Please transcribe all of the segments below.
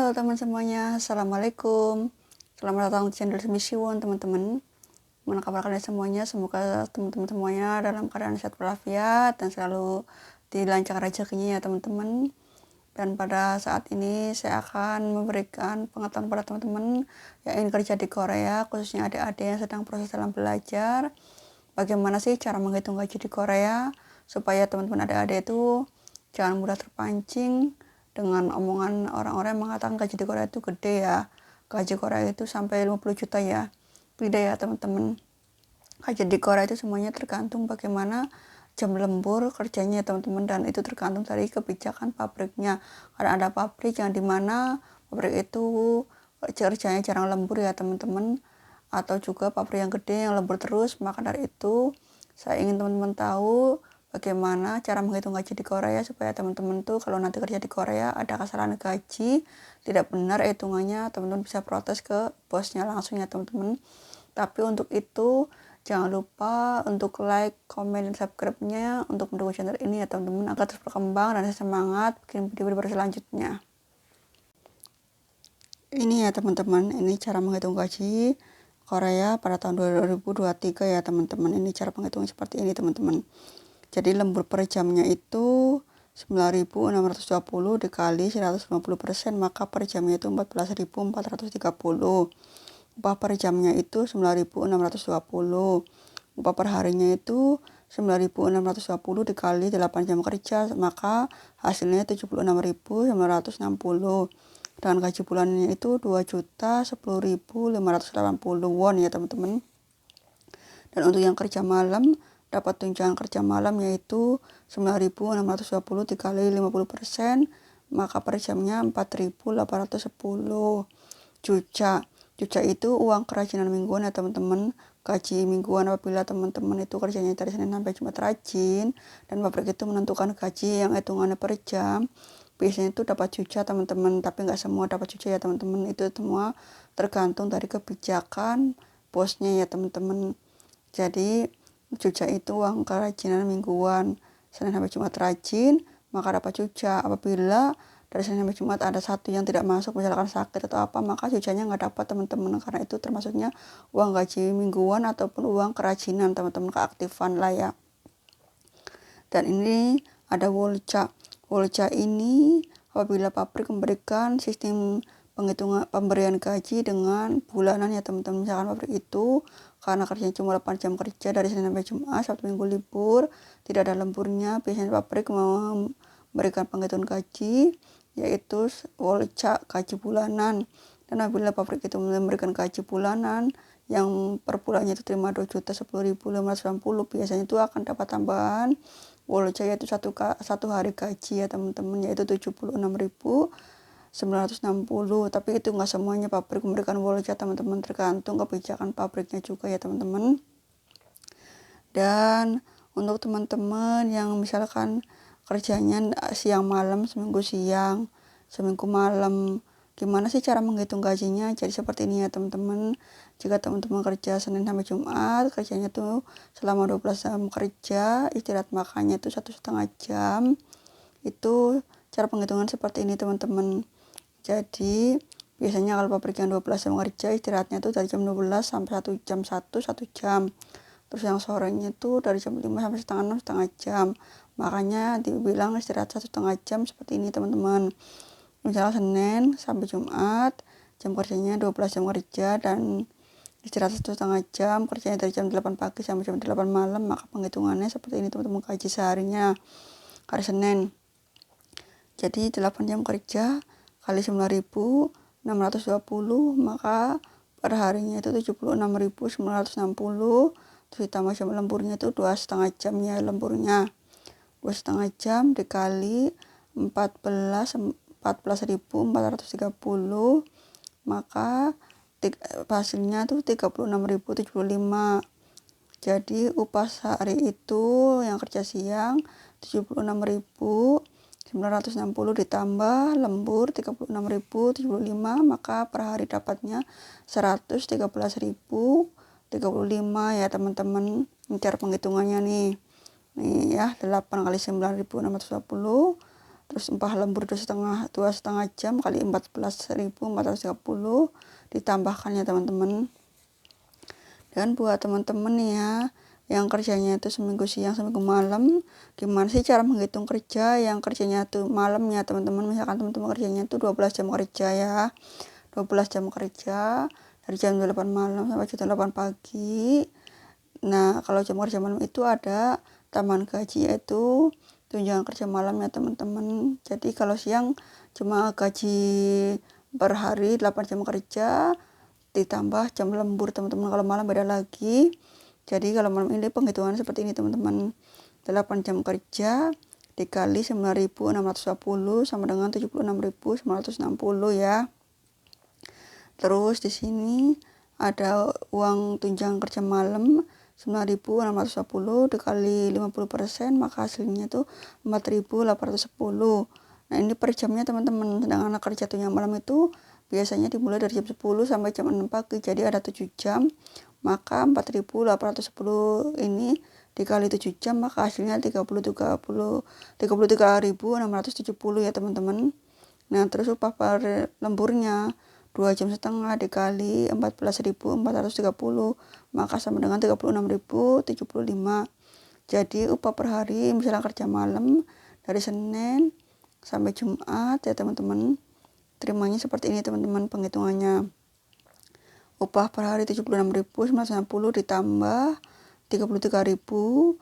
Halo teman semuanya, Assalamualaikum. Selamat datang di channel Semisiwon teman-teman. Gimana kabar kalian semuanya? Semoga teman-teman semuanya dalam keadaan sehat walafiat dan selalu dilancarkan rezekinya ya teman-teman. Dan pada saat ini saya akan memberikan pengetahuan pada teman-teman yang ingin kerja di Korea, khususnya adik-adik yang sedang proses dalam belajar. Bagaimana sih cara menghitung gaji di Korea supaya teman-teman adik-adik itu jangan mudah terpancing dengan omongan orang-orang yang mengatakan gaji di Korea itu gede ya. Gaji Korea itu sampai 50 juta ya. Beda ya teman-teman. Gaji di Korea itu semuanya tergantung bagaimana jam lembur kerjanya teman-teman, dan itu tergantung dari kebijakan pabriknya. Karena ada pabrik yang dimana pabrik itu kerjanya jarang lembur ya teman-teman, atau juga pabrik yang gede yang lembur terus. Maka dari itu saya ingin teman-teman tahu bagaimana cara menghitung gaji di Korea supaya teman-teman tuh kalau nanti kerja di Korea ada kesalahan gaji tidak benar hitungannya, teman-teman bisa protes ke bosnya langsung ya teman-teman. Tapi untuk itu jangan lupa untuk like, komen, dan subscribe-nya untuk mendukung channel ini ya teman-teman agar terus berkembang dan semangat bikin video-video selanjutnya. Ini ya teman-teman, ini cara menghitung gaji Korea pada tahun 2023 ya teman-teman. Ini cara penghitungan seperti ini teman-teman. Jadi lembur per jamnya itu 9.620 dikali 150%, maka per jamnya itu 14.430. Upah per jamnya itu 9.620. Upah per harinya itu 9.620 dikali 8 jam kerja, maka hasilnya 76.960. Dengan gaji bulannya itu 2.010.580 won ya teman-teman. Dan untuk yang kerja malam dapat tunjangan kerja malam yaitu 9.620 dikali 50%, maka per jamnya 4.810 juta. Juta itu uang kerajinan mingguan ya teman-teman. Gaji mingguan apabila teman-teman itu kerjanya dari Senin sampai Jumat rajin, dan pabrik itu menentukan gaji yang hitungannya per jam, biasanya itu dapat juta teman-teman. Tapi nggak semua dapat juta ya teman-teman, itu semua tergantung dari kebijakan bosnya ya teman-teman. Jadi cuca itu uang kerajinan mingguan. Senin sampai Jumat rajin, maka dapat cuca. Apabila dari Senin sampai Jumat ada satu yang tidak masuk, misalkan sakit atau apa, maka cucanya nggak dapat teman-teman, karena itu termasuknya uang gaji mingguan ataupun uang kerajinan teman-teman, keaktifan lah ya. Dan ini ada wolca. Wolca ini apabila pabrik memberikan sistem penghitungan pemberian gaji dengan bulanan ya teman-teman. Misalkan pabrik itu karena kerjanya cuma 8 jam kerja dari Senin sampai Jumat, Sabtu Minggu libur, tidak ada lemburnya, biasanya pabrik memberikan penghitungan gaji yaitu wolca, gaji bulanan. Dan apabila pabrik itu memberikan gaji bulanan yang per bulannya itu terima 2.010.590, biasanya itu akan dapat tambahan wolca yaitu satu hari gaji ya teman-teman, yaitu 76.960. Tapi itu nggak semuanya pabrik memberikan wolca teman-teman, tergantung kebijakan pabriknya juga ya teman-teman. Dan untuk teman-teman yang misalkan kerjanya siang malam, seminggu siang, seminggu malam, gimana sih cara menghitung gajinya? Jadi seperti ini ya teman-teman. Jika teman-teman kerja Senin sampai Jumat, kerjanya tuh selama 12 jam kerja, istirahat makannya tuh 1,5 jam. Itu cara penghitungan seperti ini teman-teman. Jadi biasanya kalau pabrik yang 12 jam kerja, istirahatnya tuh dari jam 12 sampai 1 jam 1 jam. Terus yang sorenya tuh dari jam 5 sampai setengah 6 setengah jam. Makanya dibilang istirahat 1,5 jam seperti ini teman-teman. Misalnya Senin sampai Jumat jam kerjanya 12 jam kerja dan istirahat 1,5 jam, kerjanya dari jam 8 pagi sampai jam 8 malam, maka penghitungannya seperti ini teman-teman. Gaji seharinya hari Senin, jadi 8 jam kerja kali 9.620, maka per harinya itu 76.960. Terus ditambah jam lemburnya itu 2,5 jam ya lemburnya, 2,5 jam dikali 14.430, maka hasilnya tuh 36.075. Jadi upah sehari itu yang kerja siang 76.960 ditambah lembur 36.075, maka per hari dapatnya 113.035 ya teman-teman. Ini cara penghitungannya nih ya, 8 kali 9.620 terus upah lembur 2,5 jam kali 14.430 ditambahkan ya teman-teman. Dan buat teman-teman nih ya yang kerjanya itu seminggu siang seminggu malam, gimana sih cara menghitung kerja yang kerjanya tuh malam ya teman-teman. Misalkan teman-teman kerjanya tuh 12 jam kerja ya, 12 jam kerja dari jam 8 malam sampai jam 8 pagi. Nah kalau jam kerja malam itu ada tambahan gaji yaitu tunjangan kerja malam ya teman-teman. Jadi kalau siang cuma gaji per hari 8 jam kerja ditambah jam lembur teman-teman. Kalau malam beda lagi. Jadi kalau malam ini penghitungan seperti ini teman-teman. 8 jam kerja dikali 9.610 sama dengan 76.960 ya. Terus di sini ada uang tunjangan kerja malam 9.610 dikali 50%, maka hasilnya itu 4.810. Nah ini per jamnya teman-teman. Sedangkan kerja tunjangan malam itu biasanya dimulai dari jam 10 sampai jam 6 pagi, jadi ada 7 jam. Maka 4.810 ini dikali 7 jam maka hasilnya 33.670 ya teman-teman. Nah terus upah per lemburnya 2,5 jam dikali 14.430 maka sama dengan 36.075. Jadi upah per hari misalnya kerja malam dari Senin sampai Jumat ya teman-teman, terimanya seperti ini teman-teman penghitungannya. Upah per hari 76.960 ditambah 33.670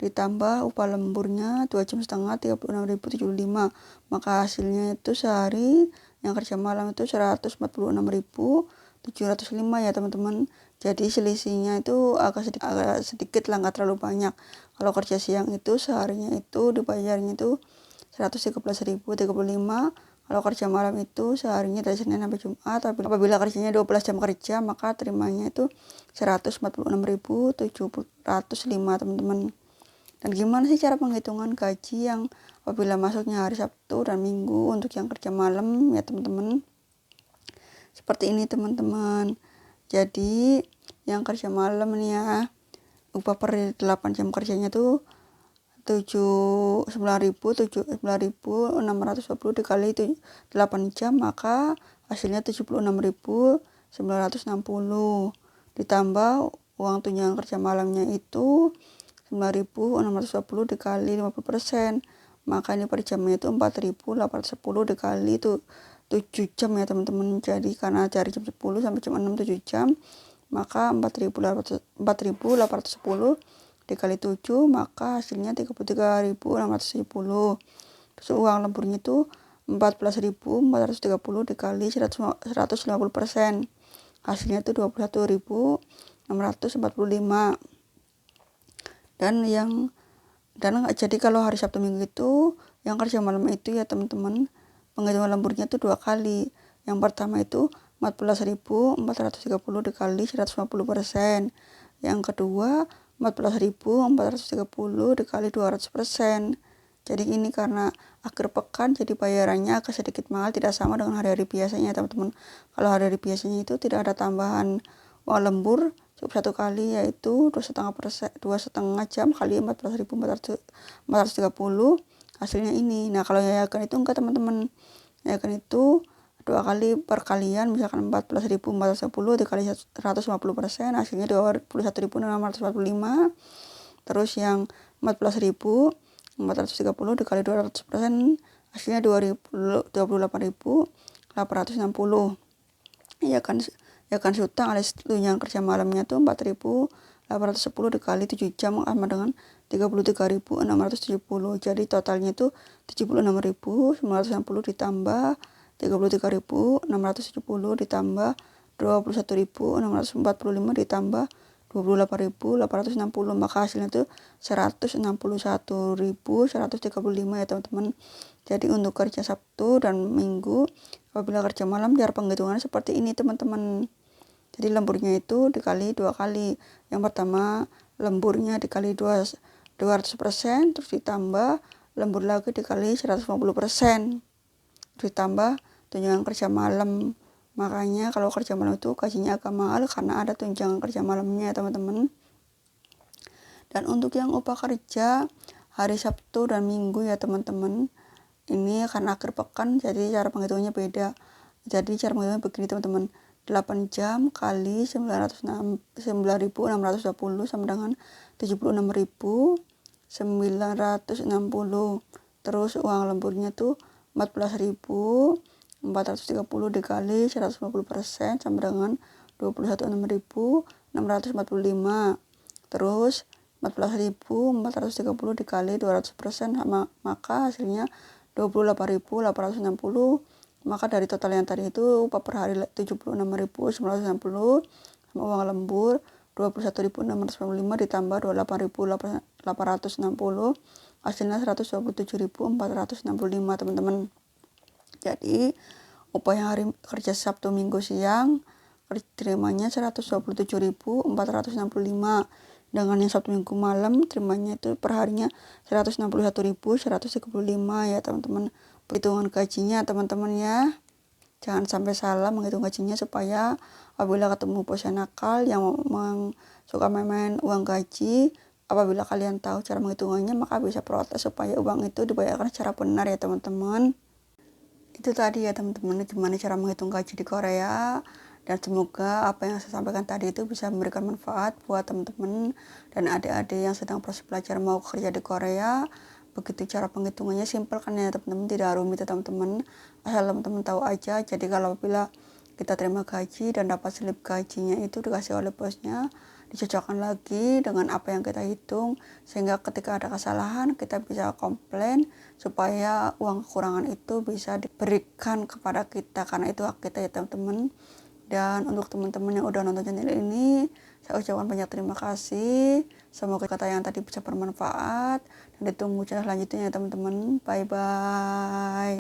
ditambah upah lemburnya 2,5 jam 36.075, maka hasilnya itu sehari yang kerja malam itu 146.705 ya teman-teman. Jadi selisihnya itu agak sedikit lah, nggak terlalu banyak. Kalau kerja siang itu seharinya itu dibayarnya itu 113.035. Kalau kerja malam itu seharinya dari Senin sampai Jumat. Apabila kerjanya 12 jam kerja maka terimanya itu 146.705 teman-teman. Dan gimana sih cara penghitungan gaji yang apabila masuknya hari Sabtu dan Minggu untuk yang kerja malam ya teman-teman. Seperti ini teman-teman. Jadi yang kerja malam nih ya, upah per 8 jam kerjanya tuh 9.620 dikali 8 jam maka hasilnya 76.960 ditambah uang tunjangan kerja malamnya itu 9.620 dikali 50%, maka ini per jamnya itu 4.810 dikali itu 7 jam ya teman-teman. Jadi karena dari jam 10 sampai jam 6 7 jam maka 4.810 dikali 7 maka hasilnya 33.670. Terus uang lemburnya itu 14.430 dikali 150%, hasilnya itu 21.645. Dan jadi kalau hari Sabtu Minggu itu yang kerja malam itu ya teman-teman, penghitungan lemburnya itu 2 kali. Yang pertama itu 14.430 dikali 150%. Yang kedua 14.430 dikali 200%. Jadi ini karena akhir pekan jadi bayarannya agak sedikit mahal, tidak sama dengan hari-hari biasanya teman-teman. Kalau hari-hari biasanya itu tidak ada tambahan uang lembur, cukup 1 kali yaitu 2,5 jam kali 14.430 hasilnya ini. Nah kalau yayakan itu enggak teman-teman, yayakan itu 2 kali perkalian, misalkan 14.410 dikali 150% hasilnya 21.645. Terus yang 14.430 dikali 200% hasilnya 28.860. Ya kan hutang alias tunjangan kerja malamnya tuh 4.810 dikali 7 jam sama dengan 33.670. Jadi totalnya itu 76.960 ditambah 33.670 ditambah 21.645 ditambah 28.860, maka hasilnya itu 161.135 ya teman-teman. Jadi untuk kerja Sabtu dan Minggu apabila kerja malam cara penghitungannya seperti ini teman-teman. Jadi lemburnya itu dikali 2 kali. Yang pertama lemburnya dikali 200%, terus ditambah lembur lagi dikali 150%, ditambah tunjangan kerja malam. Makanya kalau kerja malam itu gajinya agak mahal karena ada tunjangan kerja malamnya ya teman-teman. Dan untuk yang upah kerja hari Sabtu dan Minggu ya teman-teman. Ini karena akhir pekan jadi cara penghitungannya beda. Jadi cara penghitungannya begini teman-teman. 8 jam kali 9.620 sama dengan 76.960. Terus uang lemburnya tuh 14.430 dikali 150% sama dengan 21.645. Terus 14.430 dikali 200% sama maka hasilnya 28.860. Maka dari total yang tadi itu upah per hari 76.960 sama uang lembur 21.645 ditambah 28.860 hasilnya 127.465 teman-teman. Jadi upah yang hari kerja Sabtu Minggu siang terimanya 127.465, dengan yang Sabtu Minggu malam terimanya itu per harinya 161.135 ya teman-teman. Perhitungan gajinya teman-teman ya, jangan sampai salah menghitung gajinya, supaya apabila ketemu bos yang nakal yang suka main-main uang gaji, apabila kalian tahu cara menghitungannya maka bisa protes supaya uang itu dibayarkan secara benar ya teman-teman. Itu tadi ya teman-teman, gimana cara menghitung gaji di Korea. Dan semoga apa yang saya sampaikan tadi itu bisa memberikan manfaat buat teman-teman dan adik-adik yang sedang proses belajar mau kerja di Korea. Begitu cara penghitungannya, simpel kan ya teman-teman, tidak rumit ya teman-teman, asal teman-teman tahu aja. Jadi kalau bila kita terima gaji dan dapat slip gajinya itu dikasih oleh bosnya, dicocokkan lagi dengan apa yang kita hitung, sehingga ketika ada kesalahan kita bisa komplain supaya uang kekurangan itu bisa diberikan kepada kita, karena itu hak kita ya teman-teman. Dan untuk teman-teman yang udah nonton channel ini, saya ucapkan banyak terima kasih. Semoga kata yang tadi bisa bermanfaat dan ditunggu channel selanjutnya ya teman-teman. Bye bye.